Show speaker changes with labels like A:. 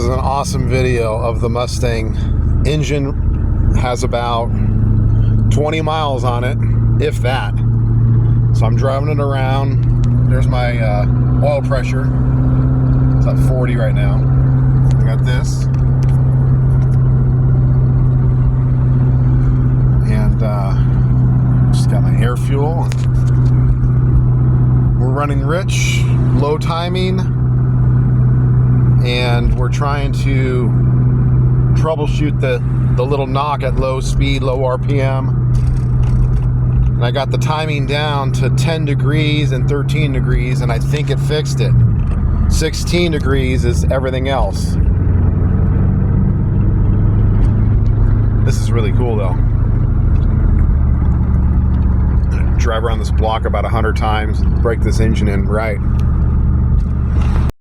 A: is an awesome video of the Mustang. Engine has about 20 miles on it, if that. So I'm driving it around. There's my oil pressure. It's at 40 right now. I got this. And just got my air fuel. We're running rich, low timing, and we're trying to troubleshoot the little knock at low speed, low RPM. And I got the timing down to 10 degrees and 13 degrees, and I think it fixed it. 16 degrees is everything else. This is really cool though. Drive around this block about 100 times, break this engine in right.